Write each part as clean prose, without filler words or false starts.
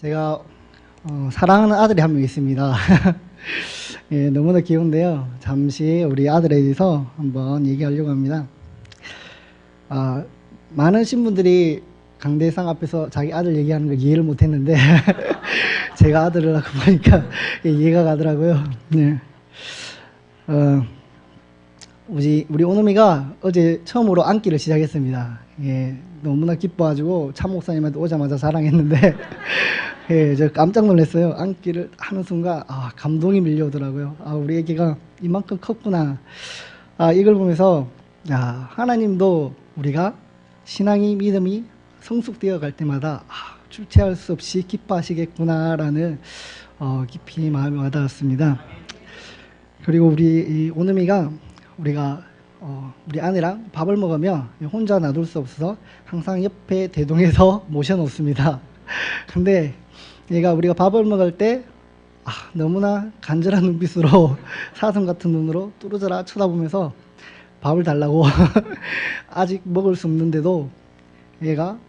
제가 사랑하는 아들이 한 명 있습니다. 예, 너무나 귀여운데요. 잠시 우리 아들에 대해서 한번 얘기하려고 합니다. 많은 신분들이 강대상 앞에서 자기 아들 얘기하는 걸 이해를 못했는데 제가 아들을 하고 보니까 이해가 가더라고요. 네. 우리 오놈이가 어제 처음으로 안기를 시작했습니다. 예, 너무나 기뻐가지고 참 목사님한테 오자마자 자랑했는데 예, 저 깜짝 놀랐어요. 안기를 하는 순간 감동이 밀려오더라고요. 우리 애기가 이만큼 컸구나. 이걸 보면서 하나님도 우리가 신앙이 믿음이 성숙되어 갈 때마다 주체할 수 없이 기뻐하시겠구나라는 깊이 마음이 와닿았습니다. 그리고 우리 오놈이가 우리가 우리 아내랑 밥을 먹으면 혼자 놔둘 수 없어서 항상 옆에 대동해서 모셔놓습니다. 근데 얘가 우리가 밥을 먹을 때 너무나 간절한 눈빛으로 사슴 같은 눈으로 뚜루져라 쳐다보면서 밥을 달라고 아직 먹을 수 없는데도 얘가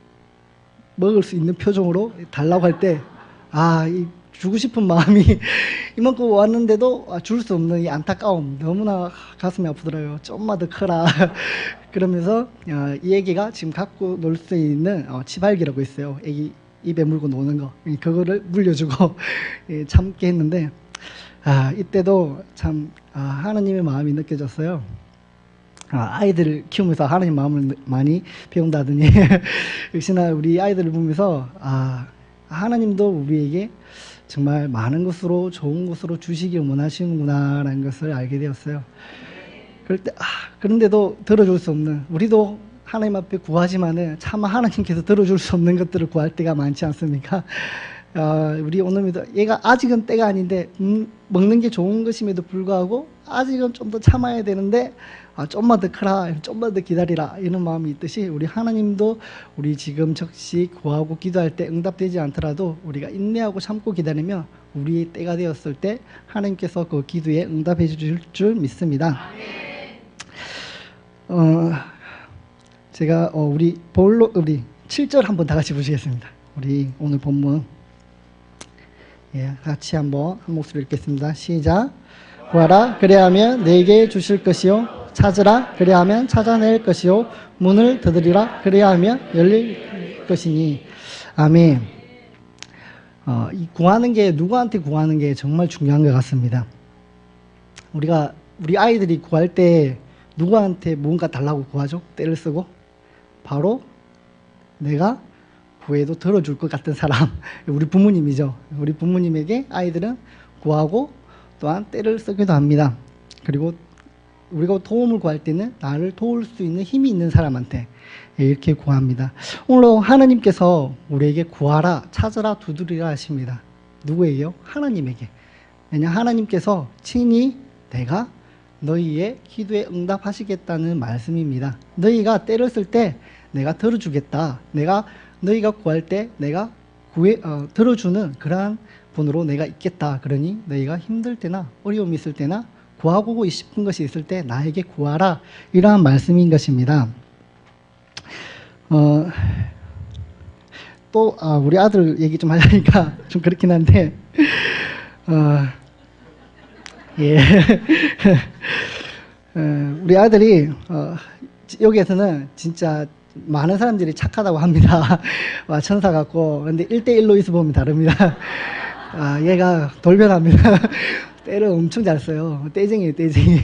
먹을 수 있는 표정으로 달라고 할 때 주고 싶은 마음이 이만큼 왔는데도 줄 수 없는 이 안타까움 너무나 가슴이 아프더라고요. 좀만 더 커라. 그러면서 이 애기가 지금 갖고 놀 수 있는 치발기라고 있어요. 애기 입에 물고 노는 거 그거를 물려주고 참게 했는데 이때도 참 하나님의 마음이 느껴졌어요. 아이들을 키우면서 하나님 마음을 많이 배운다더니 역시나 우리 아이들을 보면서 하나님도 우리에게 정말 많은 것으로 좋은 것으로 주시길 원하시는구나라는 것을 알게 되었어요. 그럴 때 그런데도 들어줄 수 없는 우리도 하나님 앞에 구하지만은 차마 하나님께서 들어줄 수 없는 것들을 구할 때가 많지 않습니까? 우리 오늘도 얘가 아직은 때가 아닌데 먹는 게 좋은 것임에도 불구하고 아직은 좀 더 참아야 되는데 좀만 더 크라, 좀만 더 기다리라 이런 마음이 있듯이 우리 하나님도 우리 지금 즉시 구하고 기도할 때 응답되지 않더라도 우리가 인내하고 참고 기다리면 우리의 때가 되었을 때 하나님께서 그 기도에 응답해 주실 줄 믿습니다. 제가 우리 7절 한번 다 같이 보시겠습니다. 우리 오늘 본문 같이 한번 한 목소리로 읽겠습니다. 시작. 구하라 그리하면 내게 주실 것이요 찾으라 그리하면 찾아낼 것이요 문을 두드리라 그리하면 열릴 것이니. 아멘. 이 구하는 게 누구한테 구하는 게 정말 중요한 것 같습니다. 우리 아이들이 구할 때 누구한테 뭔가 달라고 구하죠? 때를 쓰고 바로 내가 구해도 들어줄 것 같은 사람 우리 부모님이죠. 우리 부모님에게 아이들은 구하고 또한 때를 쓰기도 합니다. 그리고 우리가 도움을 구할 때는 나를 도울 수 있는 힘이 있는 사람한테 이렇게 구합니다. 오늘 하나님께서 우리에게 구하라 찾으라 두드리라 하십니다. 누구에게요? 하나님에게. 왜냐 하나님께서 친히 내가 너희의 기도에 응답하시겠다는 말씀입니다. 너희가 때를 쓸 때 내가 들어주겠다. 너희가 구할 때 내가 들어주는 그러한 분으로 내가 있겠다. 그러니 너희가 힘들 때나 어려움이 있을 때나 구하고 싶은 것이 있을 때 나에게 구하라. 이러한 말씀인 것입니다. 또 우리 아들 얘기 좀 하려니까 좀 그렇긴 한데 우리 아들이 여기에서는 진짜 많은 사람들이 착하다고 합니다. 천사 같고. 근데 1대1로 있어 보면 다릅니다. 얘가 돌변합니다. 때를 엄청 잘 써요. 떼쟁이에요, 떼쟁이.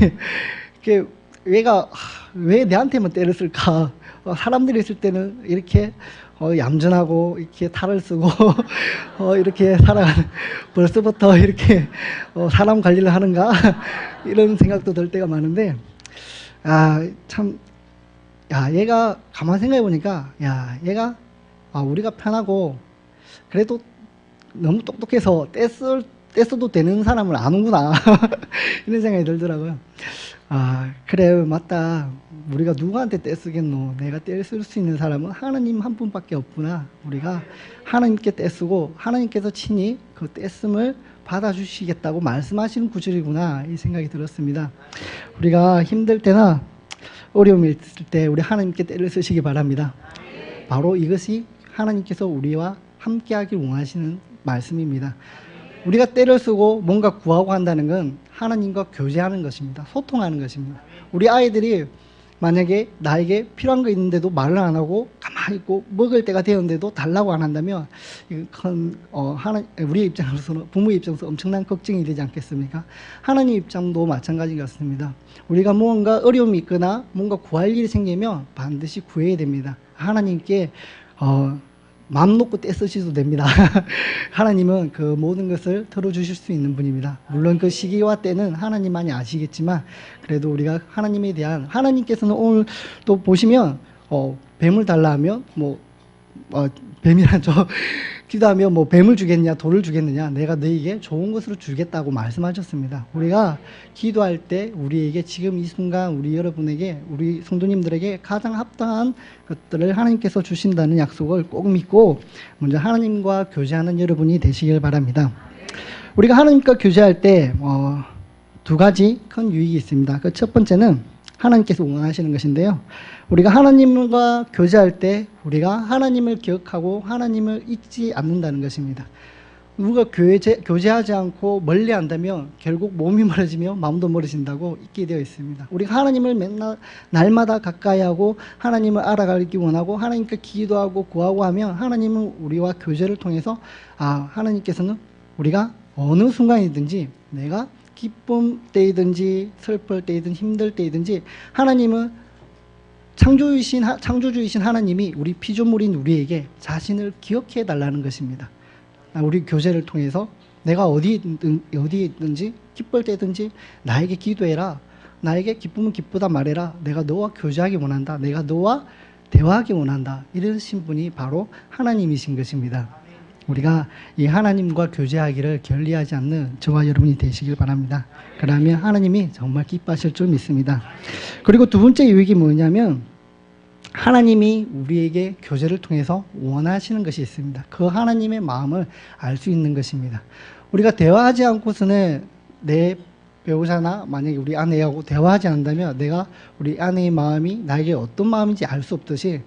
얘가 왜 내한테만 때를 쓸까? 사람들이 있을 때는 이렇게 얌전하고 이렇게 탈을 쓰고 이렇게 살아가는 벌써부터 이렇게 사람 관리를 하는가? 이런 생각도 들 때가 많은데 참 얘가 가만 생각해 보니까 얘가 우리가 편하고 그래도 너무 똑똑해서 떼써도 되는 사람을 아는구나 이런 생각이 들더라고요. 그래 맞다. 우리가 누구한테 떼쓰겠노. 내가 떼쓸 수 있는 사람은 하나님 한 분밖에 없구나. 우리가 하나님께 떼쓰고 하나님께서 친히 그 떼씀을 받아주시겠다고 말씀하시는 구절이구나 이 생각이 들었습니다. 우리가 힘들 때나 어려움이 있을 때 우리 하나님께 때를 쓰시기 바랍니다. 바로 이것이 하나님께서 우리와 함께하길 원하시는 말씀입니다. 우리가 때를 쓰고 뭔가 구하고 한다는 건 하나님과 교제하는 것입니다. 소통하는 것입니다. 우리 아이들이 만약에 나에게 필요한 거 있는데도 말을 안 하고 가만히 있고 먹을 때가 되었는데도 달라고 안 한다면 이건 우리 입장으로서는 부모의 입장에서 엄청난 걱정이 되지 않겠습니까? 하나님 입장도 마찬가지 같습니다. 우리가 뭔가 어려움이 있거나 뭔가 구할 일이 생기면 반드시 구해야 됩니다. 하나님께 마음 놓고 떼쓰셔도 됩니다. 하나님은 그 모든 것을 털어주실 수 있는 분입니다. 물론 그 시기와 때는 하나님만이 아시겠지만 그래도 우리가 하나님에 대한 하나님께서는 오늘 또 보시면 뱀을 달라 하면 뱀이란 기도하면 뱀을 주겠냐 돌을 주겠느냐 내가 너에게 좋은 것으로 주겠다고 말씀하셨습니다. 우리가 기도할 때 우리에게 지금 이 순간 우리 여러분에게 우리 성도님들에게 가장 합당한 것들을 하나님께서 주신다는 약속을 꼭 믿고 먼저 하나님과 교제하는 여러분이 되시길 바랍니다. 우리가 하나님과 교제할 때 두 가지 큰 유익이 있습니다. 그 첫 번째는 하나님께서 원하시는 것인데요. 우리가 하나님과 교제할 때 우리가 하나님을 기억하고 하나님을 잊지 않는다는 것입니다. 누가 교제하지 않고 멀리한다면 결국 몸이 멀어지며 마음도 멀어진다고 있게 되어 있습니다. 우리가 하나님을 맨날 날마다 가까이 하고 하나님을 알아가기 원하고 하나님께 기도하고 구하고 하면 하나님은 우리와 교제를 통해서 하나님께서는 우리가 어느 순간이든지 내가 기쁨 때이든지 슬플 때이든 힘들 때이든지 하나님은 창조주이신 하나님이 우리 피조물인 우리에게 자신을 기억해 달라는 것입니다. 우리 교제를 통해서 내가 어디 있든지 기쁠 때든지 나에게 기도해라. 나에게 기쁨은 기쁘다 말해라. 내가 너와 교제하기 원한다. 내가 너와 대화하기 원한다. 이러신 분이 바로 하나님이신 것입니다. 우리가 이 하나님과 교제하기를 게을리하지 않는 저와 여러분이 되시길 바랍니다. 그러면 하나님이 정말 기뻐하실 줄 믿습니다. 그리고 두 번째 유익이 뭐냐면 하나님이 우리에게 교제를 통해서 원하시는 것이 있습니다. 그 하나님의 마음을 알 수 있는 것입니다. 우리가 대화하지 않고서는 내 배우자나 만약에 우리 아내하고 대화하지 않는다면 내가 우리 아내의 마음이 나에게 어떤 마음인지 알 수 없듯이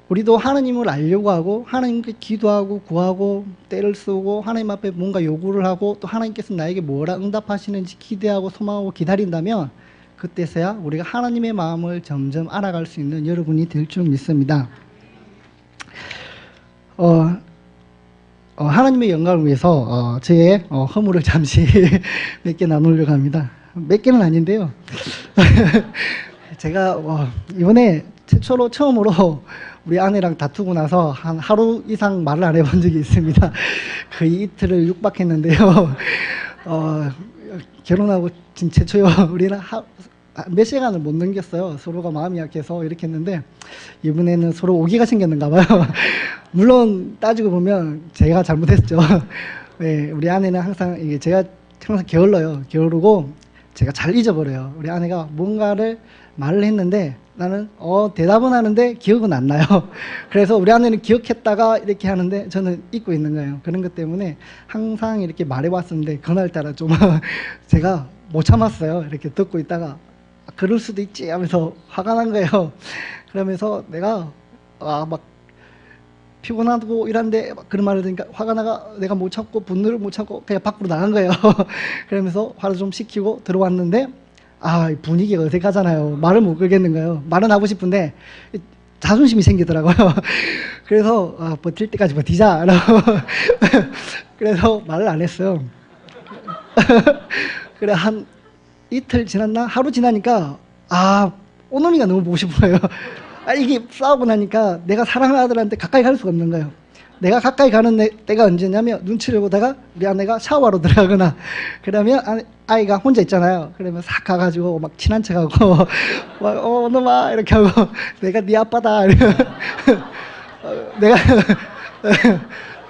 우리도 하나님을 알려고 하고 하나님께 기도하고 구하고 때를 쓰고 하나님 앞에 뭔가 요구를 하고 또 하나님께서 나에게 뭐라 응답하시는지 기대하고 소망하고 기다린다면 그때서야 우리가 하나님의 마음을 점점 알아갈 수 있는 여러분이 될 줄 믿습니다. 하나님의 영광을 위해서 저의 허물을 잠시 몇 개 나누려고 합니다. 몇 개는 아닌데요. 제가 이번에 처음으로 우리 아내랑 다투고 나서 한 하루 이상 말을 안 해본 적이 있습니다. 거의 이틀을 육박했는데요. 결혼하고 지금 최초요. 우리는 몇 시간을 못 넘겼어요. 서로가 마음이 약해서 이렇게 했는데 이번에는 서로 오기가 생겼는가 봐요. 물론 따지고 보면 제가 잘못했죠. 네, 우리 아내는 항상 제가 항상 게을러요. 게으르고 제가 잘 잊어버려요. 우리 아내가 뭔가를 말을 했는데 나는 대답은 하는데 기억은 안 나요. 그래서 우리 아내는 기억했다가 이렇게 하는데 저는 잊고 있는 거예요. 그런 것 때문에 항상 이렇게 말해왔었는데 그날따라 좀 제가 못 참았어요. 이렇게 듣고 있다가 그럴 수도 있지 하면서 화가 난 거예요. 그러면서 내가 막 피곤하고 이런데 그런 말을 들으니까 화가 나가 내가 못 참고 분노를 못 참고 그냥 밖으로 나간 거예요. 그러면서 화를 좀 식히고 들어왔는데 분위기가 어색하잖아요. 말을 못 걸겠는 거예요. 말은 하고 싶은데 자존심이 생기더라고요. 그래서 버틸 때까지 버티자. 그래서 말을 안 했어요. 그래 한 이틀 지났나? 하루 지나니까 오놈이가 너무 보고 싶어요. 이게 싸우고 나니까 내가 사랑하는 아들한테 가까이 갈 수가 없는 거예요. 내가 가까이 가는 때가 언제냐면 눈치를 보다가 우리 아내가 샤워하러 들어가거나 그러면 아이가 혼자 있잖아요. 그러면 싹 가가지고 막 친한 척하고 놈아 이렇게 하고 내가 네 아빠다.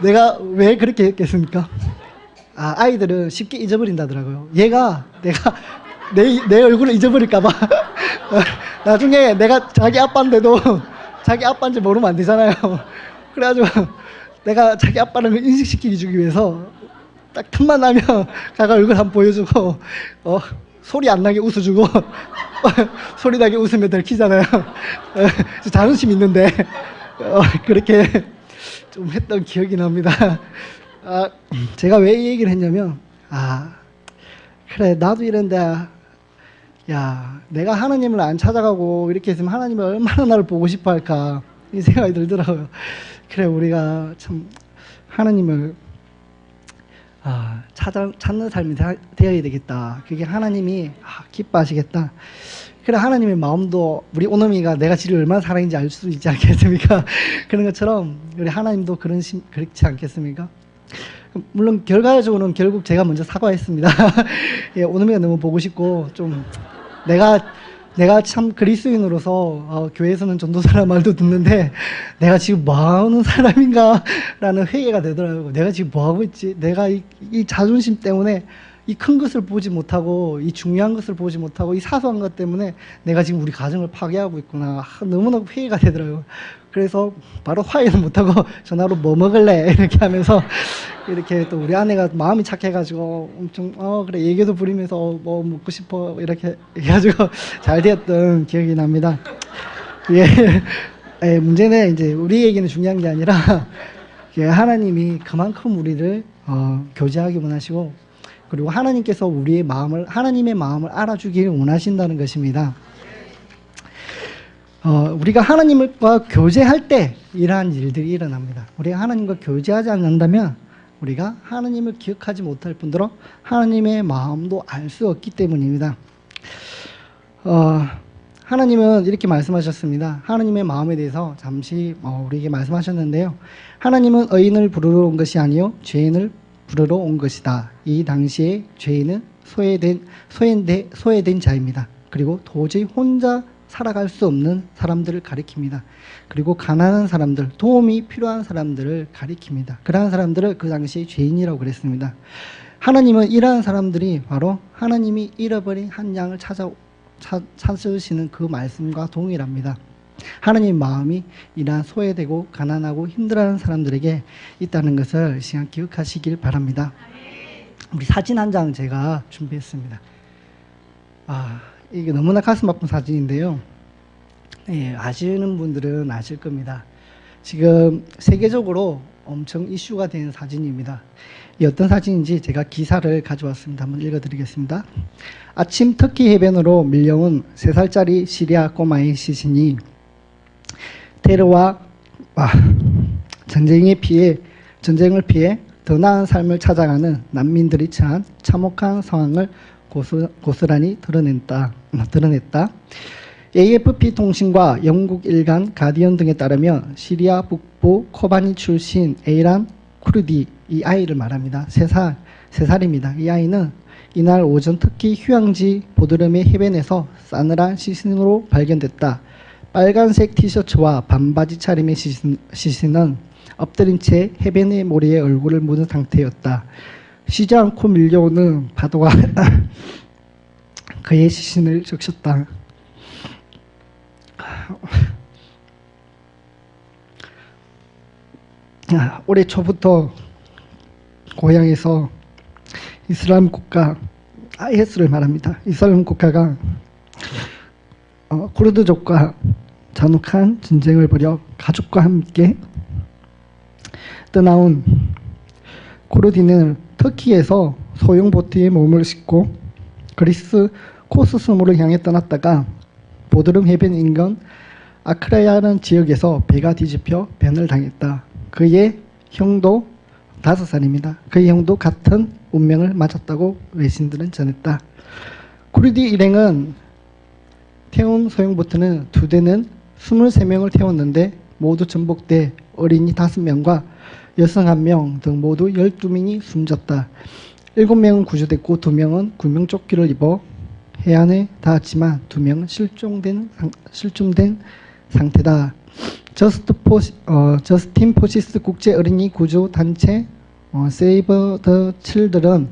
내가 왜 그렇게 했겠습니까? 아이들은 쉽게 잊어버린다더라고요. 얘가 내가 내 얼굴을 잊어버릴까봐 나중에 내가 자기 아빠인데도 자기 아빠인지 모르면 안 되잖아요. 그래가지고 내가 자기 아빠라는 걸 인식시키기 주기 위해서 딱 틈만 나면 가가 얼굴 한번 보여주고 소리 안 나게 웃어주고 소리 나게 웃으면 들키잖아요. 자존심 있는데 그렇게 좀 했던 기억이 납니다. 아, 제가 왜 이 얘기를 했냐면, 그래, 나도 이런데, 야, 내가 하나님을 안 찾아가고 이렇게 했으면 하나님이 얼마나 나를 보고 싶어 할까, 이 생각이 들더라고요. 그래, 우리가 참 하나님을 찾는 삶이 되어야 되겠다. 그게 하나님이 기뻐하시겠다. 그래, 하나님의 마음도 우리 오너미가 내가 지를 얼마나 사랑인지 알 수 있지 않겠습니까? 그런 것처럼 우리 하나님도 그렇지 않겠습니까? 물론 결과적으로는 결국 제가 먼저 사과했습니다. 예, 오너미가 너무 보고 싶고 좀 내가 참 그리스도인으로서 교회에서는 전도사라는 말도 듣는데 내가 지금 뭐 하는 사람인가라는 회개가 되더라고요. 내가 지금 뭐 하고 있지? 내가 이 자존심 때문에 이 큰 것을 보지 못하고 이 중요한 것을 보지 못하고 이 사소한 것 때문에 내가 지금 우리 가정을 파괴하고 있구나. 너무나 회개가 되더라고요. 그래서 바로 화해는 못하고 전화로 뭐 먹을래? 이렇게 하면서 이렇게 또 우리 아내가 마음이 착해가지고 엄청 그래 얘기도 부리면서 뭐 먹고 싶어 이렇게 해가지고 잘 되었던 기억이 납니다. 예, 문제는 이제 우리에게는 중요한 게 아니라 하나님이 그만큼 우리를 교제하기 원하시고 그리고 하나님께서 하나님의 마음을 알아주기를 원하신다는 것입니다. 우리가 하나님과 교제할 때 이러한 일들이 일어납니다. 우리가 하나님과 교제하지 않는다면 우리가 하나님을 기억하지 못할 뿐더러 하나님의 마음도 알 수 없기 때문입니다. 하나님은 이렇게 말씀하셨습니다. 하나님의 마음에 대해서 잠시 우리에게 말씀하셨는데요. 하나님은 의인을 부르러 온 것이 아니요 죄인을 부르러 온 것이다. 이 당시에 죄인은 소외된 자입니다. 그리고 도저히 혼자 살아갈 수 없는 사람들을 가리킵니다. 그리고 가난한 사람들, 도움이 필요한 사람들을 가리킵니다. 그러한 사람들을 그 당시에 죄인이라고 그랬습니다. 하나님은 이러한 사람들이 바로 하나님이 잃어버린 한 양을 찾으시는 그 말씀과 동일합니다. 하나님의 마음이 이러한 소외되고 가난하고 힘들어하는 사람들에게 있다는 것을 시간 기억하시길 바랍니다. 우리 사진 한 장 제가 준비했습니다. 이게 너무나 가슴 아픈 사진인데요. 예, 아시는 분들은 아실 겁니다. 지금 세계적으로 엄청 이슈가 되는 사진입니다. 이 어떤 사진인지 제가 기사를 가져왔습니다. 한번 읽어드리겠습니다. 아침 터키 해변으로 밀려온 3살짜리 시리아 꼬마의 시신이 테러와 전쟁을 피해 더 나은 삶을 찾아가는 난민들이 처한 참혹한 상황을 고스란히 드러냈다. AFP 통신과 영국 일간 가디언 등에 따르면 시리아 북부 코바니 출신 에이란 쿠르디 이 아이를 말합니다. 3살입니다. 이 아이는 이날 오전 터키 휴양지 보드름의 해변에서 싸늘한 시신으로 발견됐다. 빨간색 티셔츠와 반바지 차림의 시신은 엎드린 채 해변의 모래에 얼굴을 묻은 상태였다. 쉬지 않고 밀려오는 파도가 그의 시신을 적셨다. 올해 초부터 고향에서 이슬람 국가 IS를 말합니다. 이슬람 국가가 쿠르드족과 잔혹한 전쟁을 벌여 가족과 함께 떠나온 쿠르디는 터키에서 소형 보트에 몸을 싣고 그리스 코스 섬으로 향해 떠났다가 보드름 해변 인근 아크라야라는 지역에서 배가 뒤집혀 변을 당했다. 그의 형도 5살입니다. 그의 형도 같은 운명을 맞았다고 외신들은 전했다. 쿠르디 일행은 태운 소형보트는 2대는 23명을 태웠는데 모두 전복돼 어린이 5명과 여성 1명 등 모두 12명이 숨졌다. 7명은 구조됐고 2명은 구명조끼를 입어 해안에 닿았지만 2명은 실종된 상태다. 저스틴 포시스 국제 어린이 구조 단체 세이버 더 칠드런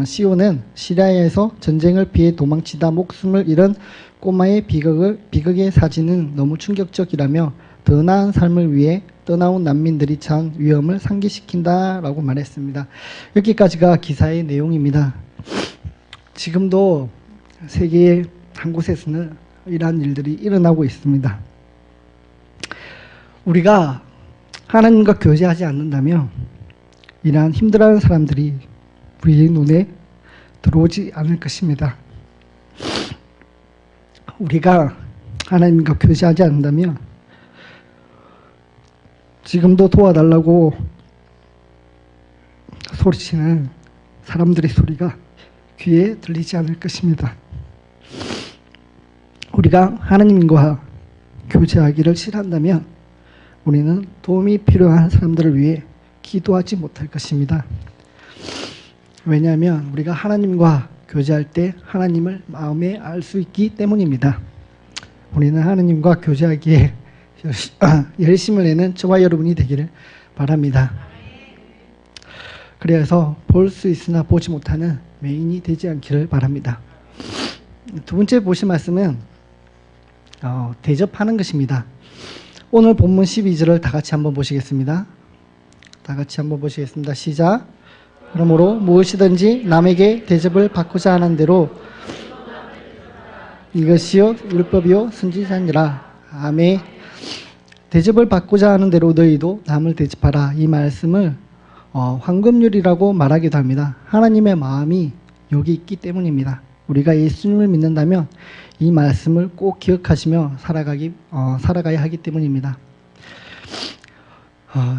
CO는 시리아에서 전쟁을 피해 도망치다 목숨을 잃은 꼬마의 비극의 사진은 너무 충격적이라며 더 나은 삶을 위해 떠나온 난민들이 처한 위험을 상기시킨다라고 말했습니다. 여기까지가 기사의 내용입니다. 지금도 세계의 한 곳에서는 이러한 일들이 일어나고 있습니다. 우리가 하나님과 교제하지 않는다면 이러한 힘들어하는 사람들이 우리의 눈에 들어오지 않을 것입니다. 우리가 하나님과 교제하지 않는다면 지금도 도와달라고 소리치는 사람들의 소리가 귀에 들리지 않을 것입니다. 우리가 하나님과 교제하기를 싫어한다면 우리는 도움이 필요한 사람들을 위해 기도하지 못할 것입니다. 왜냐하면 우리가 하나님과 교제할 때 하나님을 마음에 알 수 있기 때문입니다. 우리는 하나님과 교제하기에 열심을 내는 저와 여러분이 되기를 바랍니다. 그래서 볼 수 있으나 보지 못하는 맹인이 되지 않기를 바랍니다. 두 번째 보실 말씀은 대접하는 것입니다. 오늘 본문 12절을 다 같이 한번 보시겠습니다. 다 같이 한번 보시겠습니다. 시작. 그러므로 무엇이든지 남에게 대접을 받고자 하는 대로 이것이요 율법이요 선지자니라. 아멘. 대접을 받고자 하는 대로 너희도 남을 대접하라. 이 말씀을 황금률이라고 말하기도 합니다. 하나님의 마음이 여기 있기 때문입니다. 우리가 예수님을 믿는다면 이 말씀을 꼭 기억하시며 살아가야 하기 때문입니다.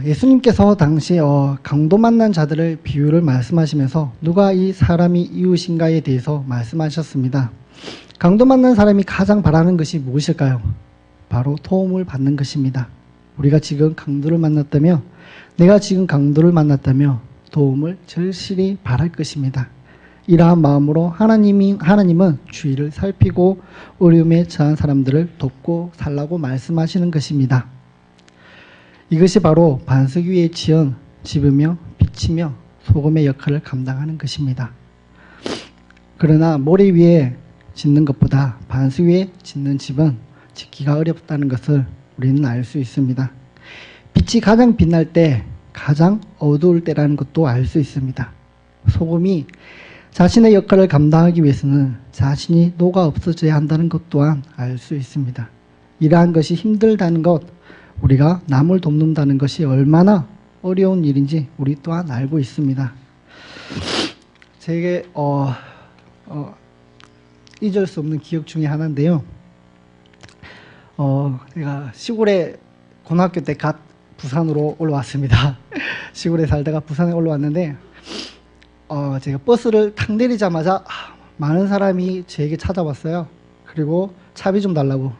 예수님께서 당시 강도 만난 자들의 비유를 말씀하시면서 누가 이 사람이 이웃인가에 대해서 말씀하셨습니다. 강도 만난 사람이 가장 바라는 것이 무엇일까요? 바로 도움을 받는 것입니다. 우리가 지금 강도를 만났다며 내가 지금 강도를 만났다며 도움을 절실히 바랄 것입니다. 이러한 마음으로 하나님은 주위를 살피고 어려움에 처한 사람들을 돕고 살라고 말씀하시는 것입니다. 이것이 바로 반석 위에 지은 집이며 빛이며 소금의 역할을 감당하는 것입니다. 그러나 모래 위에 짓는 것보다 반석 위에 짓는 집은 짓기가 어렵다는 것을 우리는 알 수 있습니다. 빛이 가장 빛날 때 가장 어두울 때라는 것도 알 수 있습니다. 소금이 자신의 역할을 감당하기 위해서는 자신이 녹아 없어져야 한다는 것 또한 알 수 있습니다. 이러한 것이 힘들다는 것, 우리가 남을 돕는다는 것이 얼마나 어려운 일인지 우리 또한 알고 있습니다. 제게 잊을 수 없는 기억 중에 하나인데요. 제가 시골에 고등학교 때 갓 부산으로 올라왔습니다. 시골에 살다가 부산에 올라왔는데 제가 버스를 탁 내리자마자 많은 사람이 제게 찾아왔어요. 그리고 차비 좀 달라고.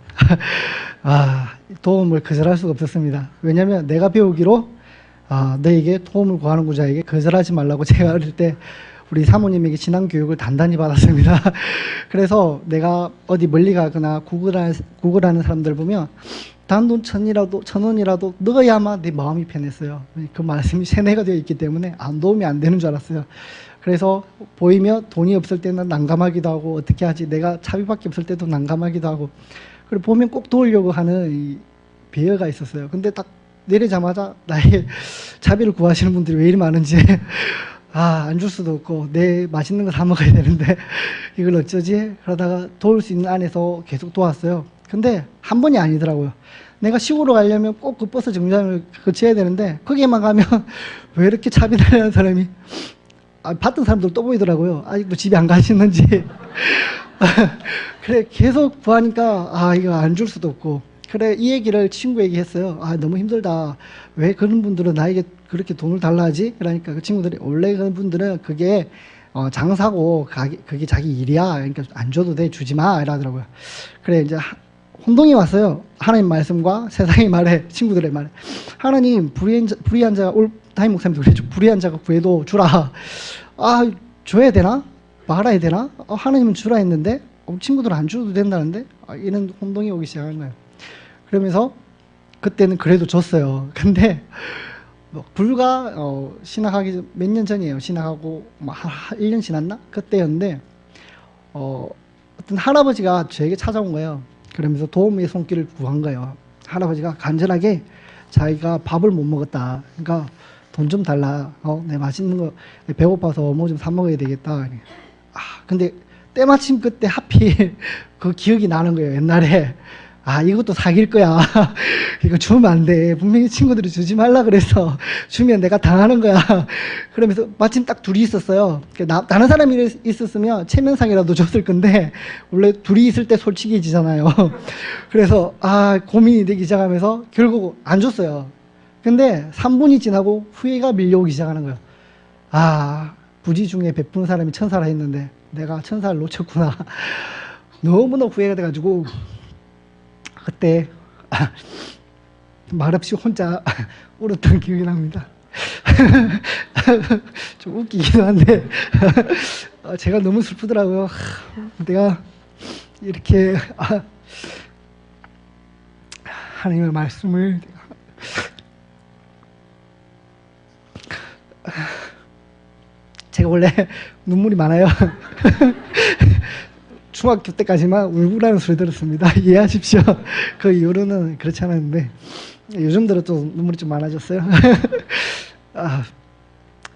도움을 거절할 수가 없었습니다. 왜냐하면 내가 배우기로 너에게 도움을 구하는 자에게 거절하지 말라고 제가 어릴 때 우리 사모님에게 신앙교육을 단단히 받았습니다. 그래서 내가 어디 멀리 가거나 구걸하는 사람들 보면 단돈 1,000원이라도 넣어야만 내 마음이 편했어요. 그 말씀이 세뇌가 되어 있기 때문에 도움이 안 되는 줄 알았어요. 그래서 보이면 돈이 없을 때는 난감하기도 하고 어떻게 하지? 내가 차비밖에 없을 때도 난감하기도 하고 그리고 보면 꼭 도우려고 하는 이 배려가 있었어요. 근데 딱 내리자마자 나의 차비를 구하시는 분들이 왜 이리 많은지 안 줄 수도 없고 내 맛있는 거 사 먹어야 되는데 이걸 어쩌지? 그러다가 도울 수 있는 안에서 계속 도왔어요. 근데 한 번이 아니더라고요. 내가 시골로 가려면 꼭 그 버스 정류장을 거쳐야 되는데 거기에만 가면 왜 이렇게 차비 달라는 사람이 봤던 사람들 또 보이더라고요. 아직도 집에 안 가시는지. 그래 계속 구하니까 이거 안 줄 수도 없고 그래 이 얘기를 친구에게 했어요. 너무 힘들다. 왜 그런 분들은 나에게 그렇게 돈을 달라 하지? 그러니까 그 친구들이 원래 그런 분들은 그게 장사고 그게 자기 일이야. 그러니까 안 줘도 돼. 주지 마. 이러더라고요. 그래 이제 혼동이 왔어요. 하나님 말씀과 세상의 말에 친구들의 말에 하나님 불의한 자가 담임 목사님도 그랬죠. 불의한 자가 구해도 주라. 줘야 되나? 말아야 되나? 하나님은 주라 했는데 친구들은 안 줘도 된다는데 이런 혼동이 오기 시작한 거예요. 그러면서 그때는 그래도 줬어요. 근데 불과 신학하기 몇 년 전이에요. 신학하고 1년 지났나? 그때였는데 어떤 할아버지가 저에게 찾아온 거예요. 그러면서 도움의 손길을 구한 거예요. 할아버지가 간절하게 자기가 밥을 못 먹었다. 그러니까 돈 좀 달라. 내 맛있는 거 배고파서 뭐 좀 사 먹어야 되겠다. 근데 때마침 그때 하필 그 기억이 나는 거예요. 옛날에 아, 이것도 사귈 거야. 이거 주면 안 돼. 분명히 친구들이 주지 말라 그래서 주면 내가 당하는 거야. 그러면서 마침 딱 둘이 있었어요. 다른 사람이 있었으면 체면상이라도 줬을 건데 원래 둘이 있을 때 솔직해지잖아요. 그래서 고민이 되기 시작하면서 결국 안 줬어요. 근데 3분이 지나고 후회가 밀려오기 시작하는 거예요. 부지 중에 베푸는 사람이 천사라 했는데 내가 천사를 놓쳤구나. 너무나 후회가 돼가지고 그때 말없이 혼자 울었던 기억이 납니다. 좀 웃기기도 한데 제가 너무 슬프더라고요. 내가 이렇게 하나님의 말씀을 제가 원래 눈물이 많아요. 중학교 때까지만 울고라는 소리 들었습니다. 이해하십시오. 그 이후로는 그렇지 않았는데 요즘 들어 또 눈물이 좀 많아졌어요.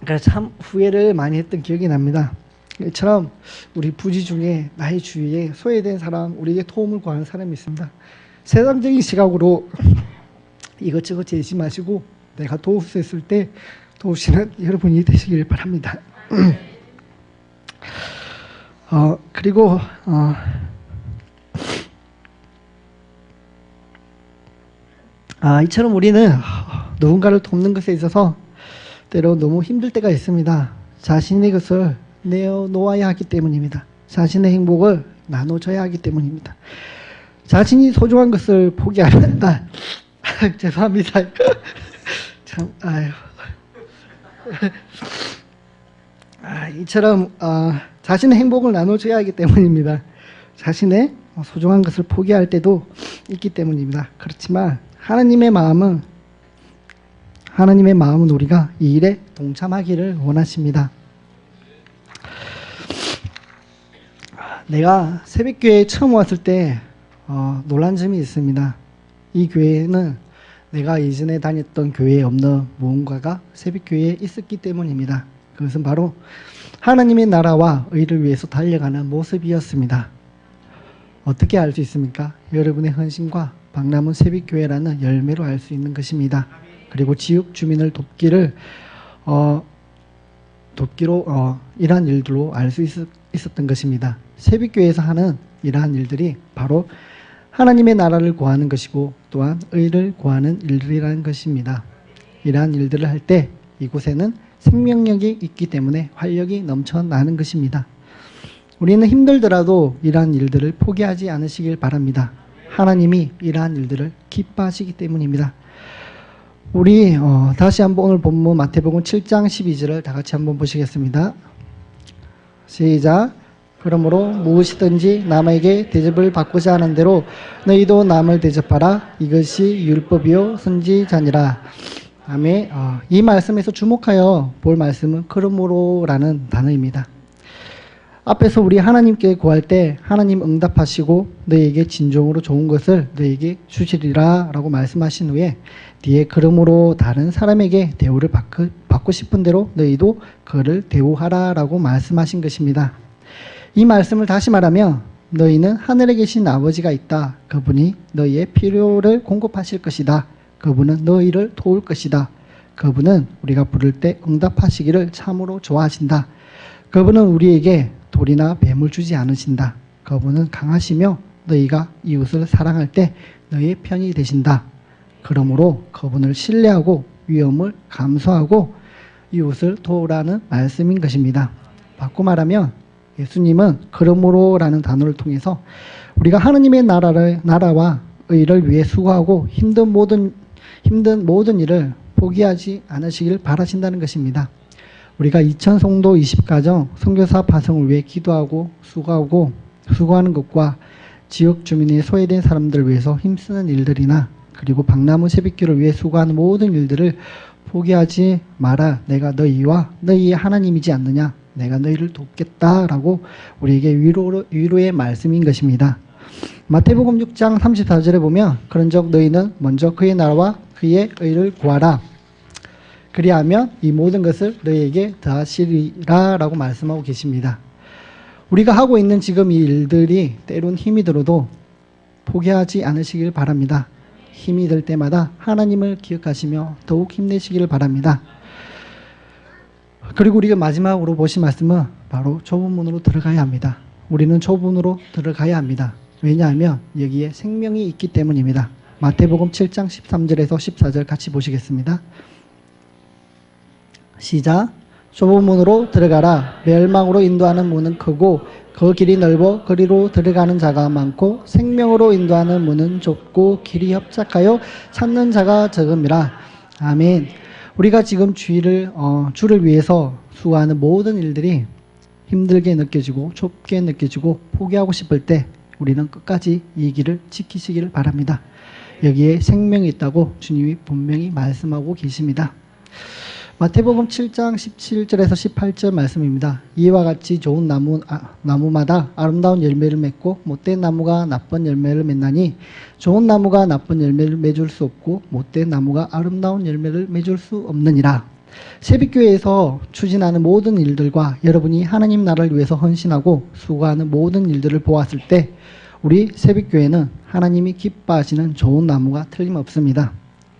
그래서 참 후회를 많이 했던 기억이 납니다. 이처럼 우리 부지 중에 나의 주위에 소외된 사람, 우리에게 도움을 구하는 사람이 있습니다. 세상적인 시각으로 이것저것 재지 마시고 내가 도울 수 있을 때 도우시는 여러분이 되시길 바랍니다. 그리고 이처럼 우리는 누군가를 돕는 것에 있어서 때로 너무 힘들 때가 있습니다. 자신의 것을 내어놓아야 하기 때문입니다. 자신의 행복을 나눠줘야 하기 때문입니다. 자신이 소중한 것을 포기하는 죄송합니다. 참 이처럼 자신의 행복을 나눠줘야 하기 때문입니다. 자신의 소중한 것을 포기할 때도 있기 때문입니다. 그렇지만 하나님의 마음은 우리가 이 일에 동참하기를 원하십니다. 내가 새벽교회에 처음 왔을 때 놀란 점이 있습니다. 이 교회는 내가 이전에 다녔던 교회에 없는 무언가가 새벽교회에 있었기 때문입니다. 그것은 바로 하나님의 나라와 의를 위해서 달려가는 모습이었습니다. 어떻게 알 수 있습니까? 여러분의 헌신과 박람원 새벽교회라는 열매로 알 수 있는 것입니다. 그리고 지역 주민을 돕기로 이러한 일들로 알 수 있었던 것입니다. 새벽교회에서 하는 이러한 일들이 바로 하나님의 나라를 구하는 것이고 또한 의를 구하는 일들이라는 것입니다. 이러한 일들을 할 때 이곳에는 생명력이 있기 때문에 활력이 넘쳐나는 것입니다. 우리는 힘들더라도 이러한 일들을 포기하지 않으시길 바랍니다. 하나님이 이러한 일들을 기뻐하시기 때문입니다. 우리 다시 한번 오늘 본문 마태복음 7장 12절을 다 같이 한번 보시겠습니다. 시작. 그러므로 무엇이든지 남에게 대접을 받고자 하는 대로 너희도 남을 대접하라. 이것이 율법이요 선지자니라. 아멘. 이 말씀에서 주목하여 볼 말씀은 그러므로라는 단어입니다. 앞에서 우리 하나님께 구할 때 하나님 응답하시고 너희에게 진정으로 좋은 것을 너희에게 주시리라 라고 말씀하신 후에 뒤에 그러므로 다른 사람에게 대우를 받고 싶은 대로 너희도 그를 대우하라 라고 말씀하신 것입니다. 이 말씀을 다시 말하면 너희는 하늘에 계신 아버지가 있다. 그분이 너희의 필요를 공급하실 것이다. 그분은 너희를 도울 것이다. 그분은 우리가 부를 때 응답하시기를 참으로 좋아하신다. 그분은 우리에게 돌이나 뱀을 주지 않으신다. 그분은 강하시며 너희가 이웃을 사랑할 때 너희의 편이 되신다. 그러므로 그분을 신뢰하고 위험을 감수하고 이웃을 도우라는 말씀인 것입니다. 바꿔 말하면 예수님은 그러므로라는 단어를 통해서 우리가 하나님의 나라와 의를 위해 수고하고 힘든 모든 일을 포기하지 않으시길 바라신다는 것입니다. 우리가 2000성도 20가정 선교사 파송을 위해 기도하고 수고하는 것과 지역 주민의 소외된 사람들을 위해서 힘쓰는 일들이나 그리고 박람회 새벽기를 위해 수고하는 모든 일들을 포기하지 마라. 내가 너희와 너희의 하나님이지 않느냐. 내가 너희를 돕겠다라고 우리에게 위로의 말씀인 것입니다. 마태복음 6장 34절에 보면 그런즉 너희는 먼저 그의 나라와 그의 의를 구하라. 그리하면 이 모든 것을 너희에게 더하시리라 라고 말씀하고 계십니다. 우리가 하고 있는 지금 이 일들이 때론 힘이 들어도 포기하지 않으시길 바랍니다. 힘이 들 때마다 하나님을 기억하시며 더욱 힘내시길 바랍니다. 그리고 우리가 마지막으로 보신 말씀은 바로 좁은 문으로 들어가야 합니다. 우리는 좁은 문으로 들어가야 합니다. 왜냐하면 여기에 생명이 있기 때문입니다. 마태복음 7장 13절에서 14절 같이 보시겠습니다. 시작. 좁은 문으로 들어가라. 멸망으로 인도하는 문은 크고 그 길이 넓어 그리로 들어가는 자가 많고 생명으로 인도하는 문은 좁고 길이 협착하여 찾는 자가 적음이라. 아멘. 우리가 지금 주를 위해서 수고하는 모든 일들이 힘들게 느껴지고 좁게 느껴지고 포기하고 싶을 때 우리는 끝까지 이 길을 지키시기를 바랍니다. 여기에 생명이 있다고 주님이 분명히 말씀하고 계십니다. 마태복음 7장 17절에서 18절 말씀입니다. 이와 같이 좋은 나무마다 아름다운 열매를 맺고 못된 나무가 나쁜 열매를 맺나니 좋은 나무가 나쁜 열매를 맺을 수 없고 못된 나무가 아름다운 열매를 맺을 수 없느니라. 새벽교회에서 추진하는 모든 일들과 여러분이 하나님 나라를 위해서 헌신하고 수고하는 모든 일들을 보았을 때 우리 새벽교회는 하나님이 기뻐하시는 좋은 나무가 틀림없습니다.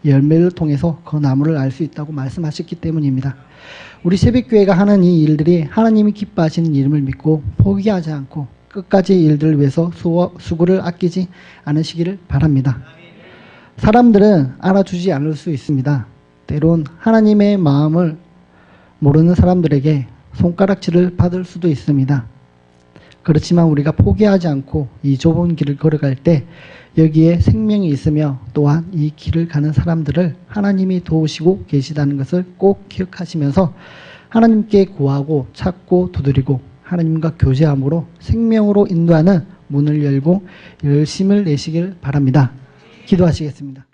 열매를 통해서 그 나무를 알 수 있다고 말씀하셨기 때문입니다. 우리 새벽교회가 하는 이 일들이 하나님이 기뻐하시는 이름을 믿고 포기하지 않고 끝까지 일들을 위해서 수고를 아끼지 않으시기를 바랍니다. 사람들은 알아주지 않을 수 있습니다. 때론 하나님의 마음을 모르는 사람들에게 손가락질을 받을 수도 있습니다. 그렇지만 우리가 포기하지 않고 이 좁은 길을 걸어갈 때 여기에 생명이 있으며 또한 이 길을 가는 사람들을 하나님이 도우시고 계시다는 것을 꼭 기억하시면서 하나님께 구하고 찾고 두드리고 하나님과 교제함으로 생명으로 인도하는 문을 열고 열심을 내시길 바랍니다. 기도하시겠습니다.